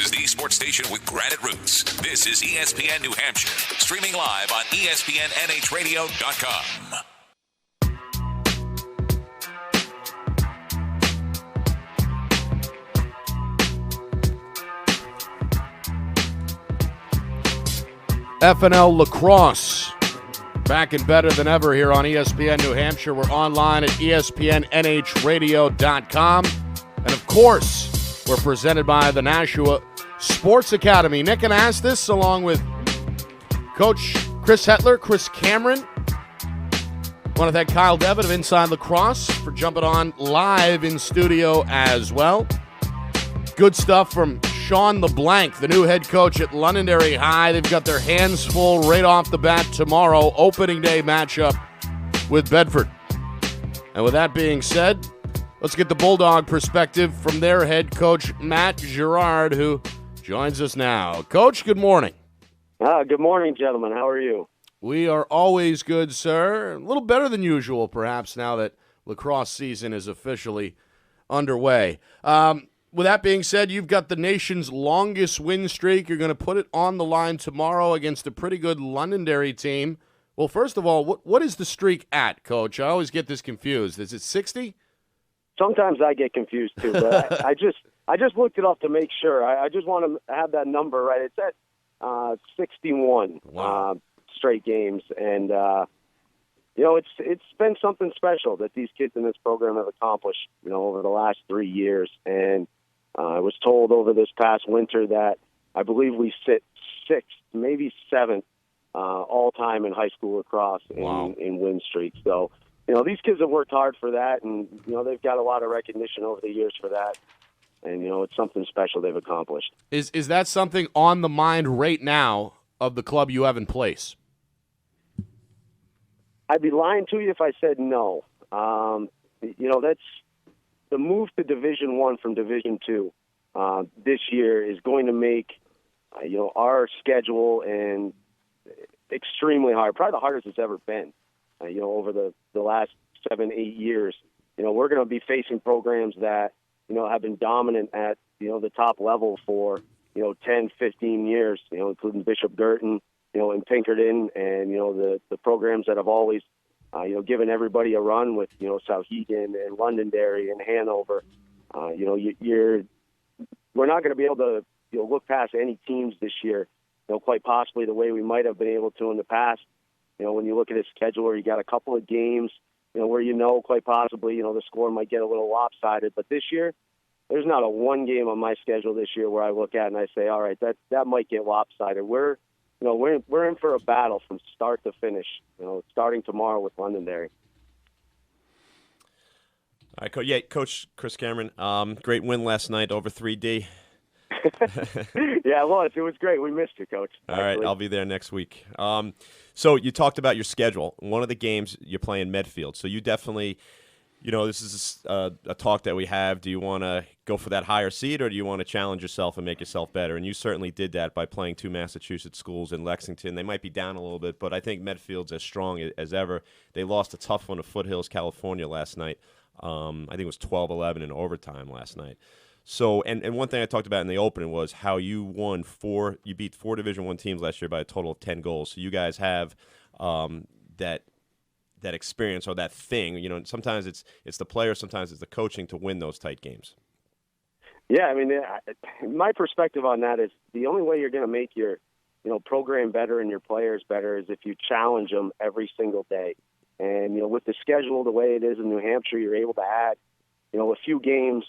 is the sports station with granite roots. This is ESPN New Hampshire, streaming live on ESPNNHradio.com. FNL Lacrosse, back and better than ever here on ESPN New Hampshire. We're online at ESPNNHradio.com. And, of course, we're presented by the Nashua Sports Academy. Nick and Astis, along with Coach Chris Hetler, Chris Cameron. Want to thank Kyle Devitt of Inside Lacrosse for jumping on live in studio as well. Good stuff from Sean LeBlanc, the new head coach at Londonderry High. They've got their hands full right off the bat tomorrow, opening day matchup with Bedford. And with that being said, let's get the Bulldog perspective from their head coach, Matt Guerard, who joins us now. Coach, good morning. Good morning, gentlemen. How are you? We are always good, sir. A little better than usual, perhaps, now that lacrosse season is officially underway. With that being said, you've got the nation's longest win streak. You're going to put it on the line tomorrow against a pretty good Londonderry team. Well, first of all, what is the streak at, Coach? I always get this confused. Is it 60? Sometimes I get confused too, but I just looked it up to make sure. I just want to have that number right. It's at 61 straight games, and it's been something special that these kids in this program have accomplished, over the last 3 years. And I was told over this past winter that I believe we sit sixth, maybe seventh, all time in high school lacrosse in win streak. So, these kids have worked hard for that, and they've got a lot of recognition over the years for that. And it's something special they've accomplished. Is that something on the mind right now of the club you have in place? I'd be lying to you if I said no. That's the move to Division I from Division II this year is going to make our schedule and extremely hard, probably the hardest it's ever been. Over the last 7-8 years, we're going to be facing programs that have been dominant at the top level for 10-15 years, including Bishop Girton, and Pinkerton, and the programs that have always given everybody a run with Souhegan and Londonderry and Hanover. We're not going to be able to look past any teams this year, quite possibly the way we might have been able to in the past. When you look at his schedule, where you got a couple of games, where quite possibly the score might get a little lopsided. But this year, there's not a one game on my schedule this year where I look at and I say, all right, that might get lopsided. We're in for a battle from start to finish, starting tomorrow with Londonderry. All right, Coach Chris Cameron, great win last night over 3D. Yeah, it was. It was great. We missed you, Coach. All right, I'll be there next week. So you talked about your schedule. One of the games you're playing Medfield. So you definitely, this is a talk that we have. Do you want to go for that higher seed, or do you want to challenge yourself and make yourself better? And you certainly did that by playing two Massachusetts schools in Lexington. They might be down a little bit, but I think Medfield's as strong as ever. They lost a tough one to Foothills, California last night. I think it was 12-11 in overtime last night. So, and one thing I talked about in the opening was how you beat four Division I teams last year by a total of 10 goals. So you guys have that experience or that thing. Sometimes it's the players, sometimes it's the coaching to win those tight games. Yeah, I mean, my perspective on that is the only way you're going to make your program better and your players better is if you challenge them every single day. And with the schedule the way it is in New Hampshire, you're able to add a few games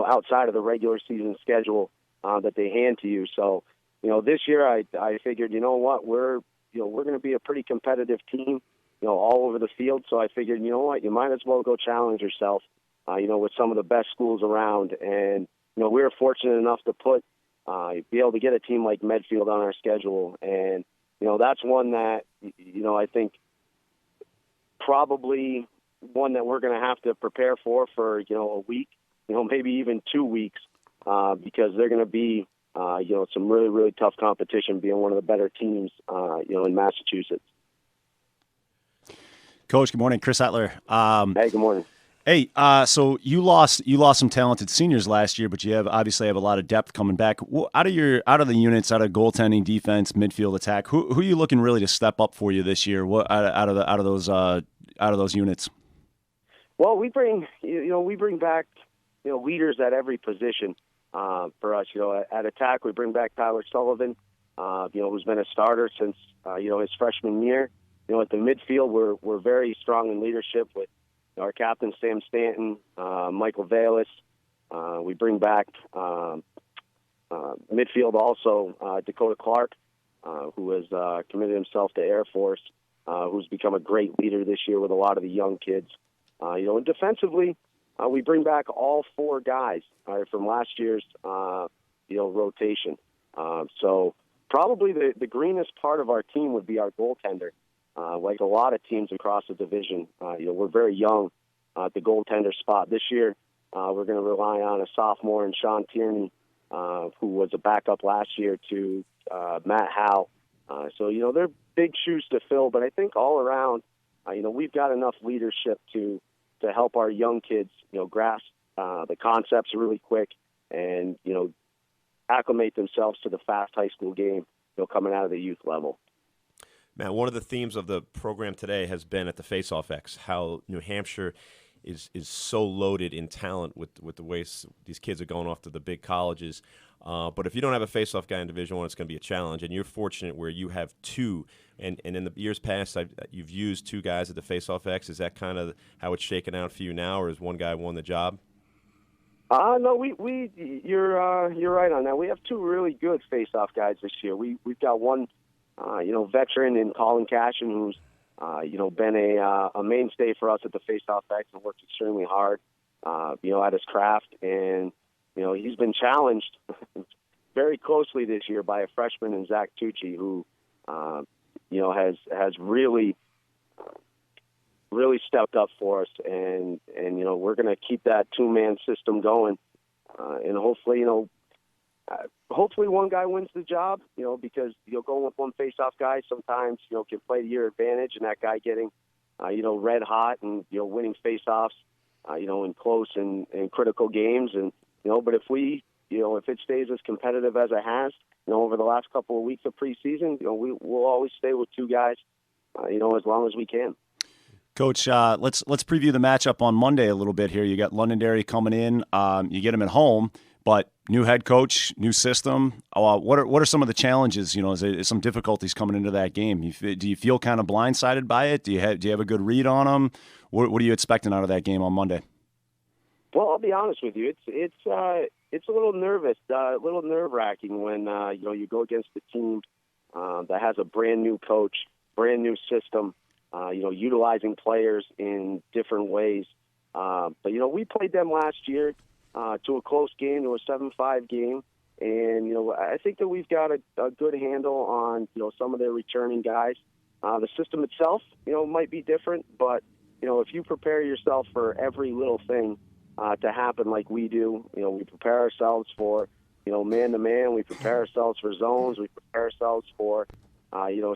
outside of the regular season schedule that they hand to you. So, this year I figured, we're going to be a pretty competitive team, all over the field. So I figured, you might as well go challenge yourself, with some of the best schools around. And, we were fortunate enough to be able to get a team like Medfield on our schedule. And, that's one that, I think probably one that we're going to have to prepare for a week, maybe even 2 weeks, because they're going to be, some really, really tough competition, being one of the better teams, in Massachusetts. Coach, good morning. Chris Hetler. Hey, good morning. Hey, so you lost some talented seniors last year, but you obviously have a lot of depth coming back. Out of the units, out of goaltending, defense, midfield, attack, who are you looking really to step up for you this year? What out of those units? Well, we bring back leaders at every position for us. At attack we bring back Tyler Sullivan, who's been a starter since his freshman year. At the midfield we're very strong in leadership with our captain, Sam Stanton, Michael Valis. We bring back midfield also Dakota Clark, who has committed himself to Air Force, who's become a great leader this year with a lot of the young kids. And defensively, we bring back all four guys from last year's rotation. So probably the greenest part of our team would be our goaltender. Like a lot of teams across the division, we're very young at the goaltender spot. This year, we're going to rely on a sophomore in Sean Tierney, who was a backup last year to Matt Howe. So they're big shoes to fill, but I think all around, we've got enough leadership to help our young kids, grasp the concepts really quick and, acclimate themselves to the fast high school game, coming out of the youth level. Matt, one of the themes of the program today has been at the Face-Off X, how New Hampshire is so loaded in talent with the way these kids are going off to the big colleges. But if you don't have a face-off guy in Division I, it's going to be a challenge. And you're fortunate where you have two. And in the years past, you've used two guys at the Face-Off X. Is that kind of how it's shaken out for you now, or has one guy won the job? No, you're right on that. We have two really good face-off guys this year. We've got one, veteran in Colin Cashin, who's been a mainstay for us at the Face-Off X and worked extremely hard, at his craft. And he's been challenged very closely this year by a freshman in Zach Tucci, who has really stepped up for us, and we're going to keep that two-man system going, and hopefully one guy wins the job, because going with one face-off guy sometimes can play to your advantage, and that guy getting red hot and winning face-offs in close and critical games, and but if it stays as competitive as it has over the last couple of weeks of preseason, we'll always stay with two guys as long as we can. Coach, let's preview the matchup on Monday a little bit here. You got Londonderry coming in. You get them at home, but new head coach, new system. What are some of the challenges? Is there some difficulties coming into that game? Do you feel kind of blindsided by it? Do you have a good read on them? What are you expecting out of that game on Monday? Well, I'll be honest with you. It's a little nerve-wracking when you go against a team that has a brand new coach, brand new system. Utilizing players in different ways. But we played them last year to a close game, to a 7-5 game, and I think that we've got a good handle on some of their returning guys. The system itself, might be different, but if you prepare yourself for every little thing to happen like we do, we prepare ourselves for man-to-man, we prepare ourselves for zones, we prepare ourselves for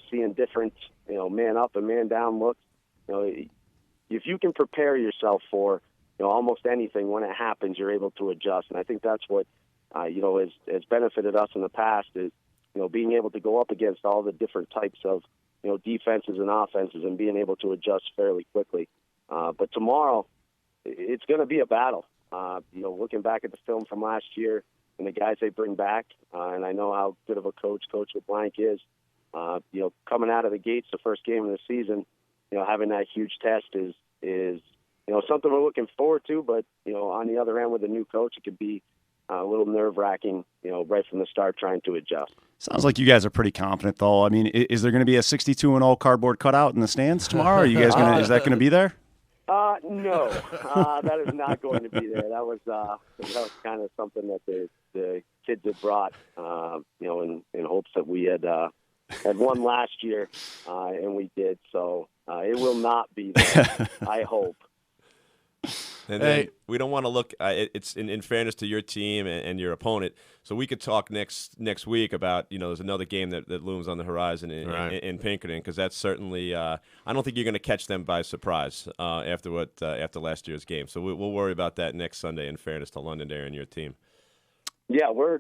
seeing different, man up and man down looks. If you can prepare yourself for, almost anything, when it happens, you're able to adjust. And I think that's what, has benefited us in the past is, being able to go up against all the different types of, defenses and offenses and being able to adjust fairly quickly. But tomorrow, it's going to be a battle. Looking back at the film from last year and the guys they bring back, and I know how good of a Coach LeBlanc is. Coming out of the gates, the first game of the season, having that huge test is something we're looking forward to. But on the other end, with a new coach, it could be a little nerve-wracking, right from the start, trying to adjust. Sounds like you guys are pretty confident, though. I mean, is there going to be a 62-0 cardboard cutout in the stands tomorrow? Are you guys is that going to be there? No, that is not going to be there. That was kind of something that the kids had brought, in hopes that we had won last year, and we did. So it will not be there, I hope. And then we don't want to look. It's in fairness to your team and your opponent. So we could talk next week about there's another game that looms on the horizon in Pinkerton, because that's certainly I don't think you're going to catch them by surprise after last year's game. So we'll worry about that next Sunday. In fairness to Londonderry and your team. Yeah, we're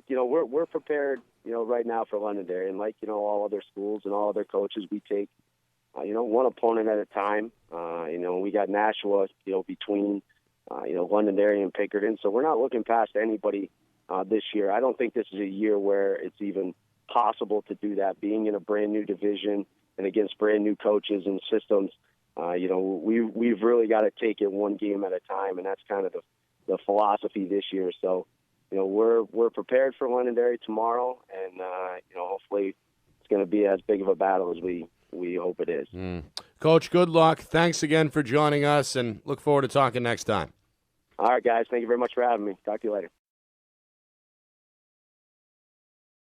prepared right now for Londonderry, and like all other schools and all other coaches, we take one opponent at a time. We got Nashua between Londonderry and Pinkerton, so we're not looking past anybody this year. I don't think this is a year where it's even possible to do that. Being in a brand new division and against brand new coaches and systems, we've really got to take it one game at a time, and that's kind of the philosophy this year. So, we're prepared for Londonderry tomorrow, and hopefully it's going to be as big of a battle as we hope it is. Coach, good luck. Thanks again for joining us, and look forward to talking next time. All right, guys. Thank you very much for having me. Talk to you later.